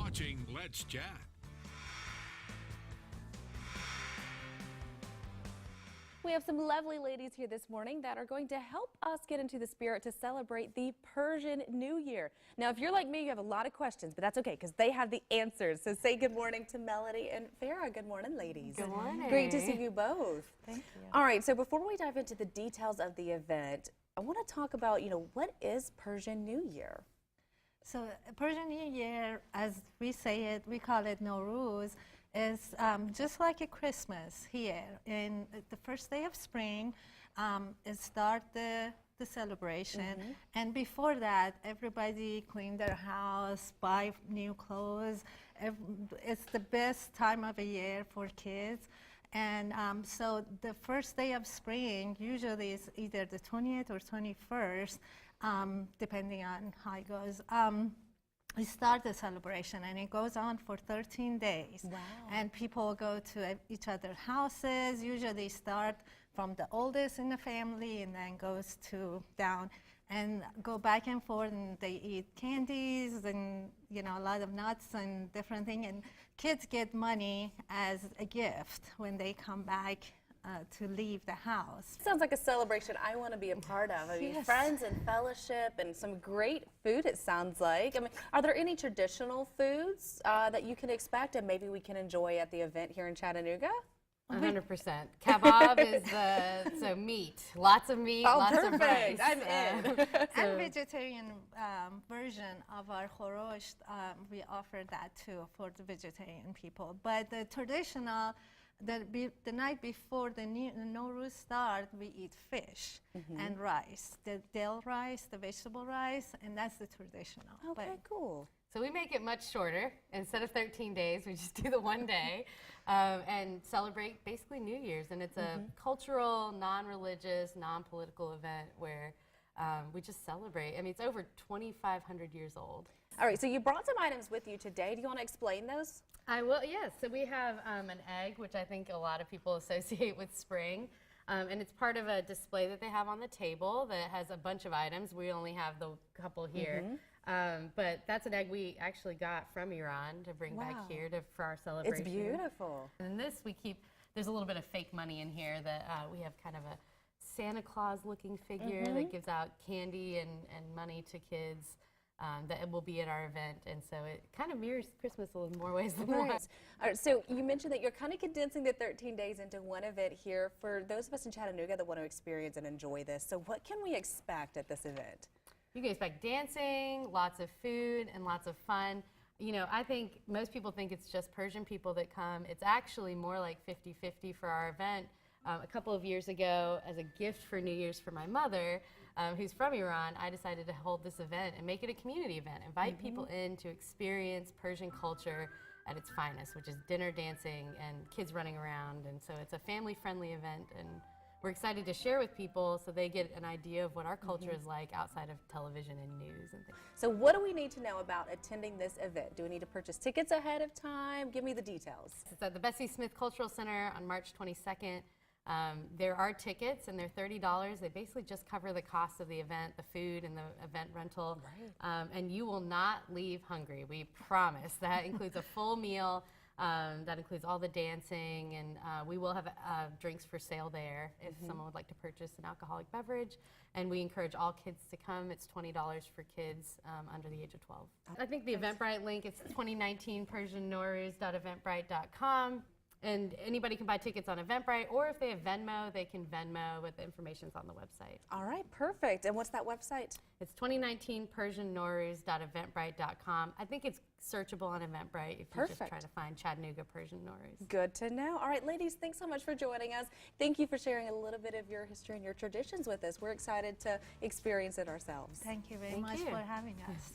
watching Let's Chat. We have some lovely ladies here this morning that are going to help us get into the spirit to celebrate the Persian New Year. Now, if you're like me, you have a lot of questions, but that's okay because they have the answers. So say good morning to Melody and Farah. Good morning, ladies. Good morning. Great to see you both. Thank you. All right, so before we dive into the details of the event, I want to talk about, what is Persian New Year? So Persian New Year, as we say it, we call it Nowruz, is just like a Christmas here. In the first day of spring, it starts the celebration. And before that, everybody clean their house, buy new clothes. It's the best time of the year for kids. And so the first day of spring usually is either the 20th or 21st, depending on how it goes. We start the celebration and it goes on for 13 days. Wow. And people go to each other's houses, usually start from the oldest in the family and then goes to down and go back and forth, and they eat candies and a lot of nuts and different things, and kids get money as a gift when they come back to leave the house. Sounds like a celebration I want to be a part of. I mean, Yes. friends and fellowship and some great food, it sounds like. I mean, are there any traditional foods that you can expect and maybe we can enjoy at the event here in Chattanooga? 100%. Kebab is so meat, lots of meat, Oh, lots perfect. of rice. I'm in. And vegetarian version of our chorosh, we offer that too for the vegetarian people. But the traditional, the night before the Nowruz start, we eat fish and rice, the dill rice, the vegetable rice, and that's the traditional. Okay, cool. So we make it much shorter. Instead of 13 days, we just do the one day and celebrate basically New Year's. And it's a cultural, non-religious, non-political event where we just celebrate. I mean, it's over 2,500 years old. All right, so you brought some items with you today. Do you want to explain those? I will, yes. So we have an egg, which I think a lot of people associate with spring. And it's part of a display that they have on the table that has a bunch of items. We only have the couple here. But that's an egg we actually got from Iran to bring back here for our celebration. It's beautiful. And this we keep, there's a little bit of fake money in here that we have kind of a Santa Claus looking figure that gives out candy and money to kids. That will be at our event, and so it kind of mirrors Christmas in more ways than one. All right, so you mentioned that you're kind of condensing the 13 days into one event here. For those of us in Chattanooga that want to experience and enjoy this, so what can we expect at this event? You can expect dancing, lots of food, and lots of fun. I think most people think it's just Persian people that come. It's actually more like 50-50 for our event. A couple of years ago, as a gift for New Year's for my mother, who's from Iran, I decided to hold this event and make it a community event. Invite people in to experience Persian culture at its finest, which is dinner, dancing, and kids running around. And so it's a family-friendly event, and we're excited to share with people so they get an idea of what our culture is like outside of television and news and things. So what do we need to know about attending this event? Do we need to purchase tickets ahead of time? Give me the details. It's at the Bessie Smith Cultural Center on March 22nd. There are tickets, and they're $30. They basically just cover the cost of the event, the food, and the event rental. Right. And you will not leave hungry, we promise. That includes a full meal. That includes all the dancing, and we will have drinks for sale there if someone would like to purchase an alcoholic beverage. And we encourage all kids to come. It's $20 for kids under the age of 12. I think the Eventbrite link, it's 2019 PersianNowruz.eventbrite.com. And anybody can buy tickets on Eventbrite, or if they have Venmo, they can Venmo, but the information's on the website. All right, perfect. And what's that website? It's 2019 PersianNowruz.eventbrite.com. I think it's searchable on Eventbrite if you just try to find Chattanooga Persian Nowruz. Good to know. All right, ladies, thanks so much for joining us. Thank you for sharing a little bit of your history and your traditions with us. We're excited to experience it ourselves. Thank you very much for having us.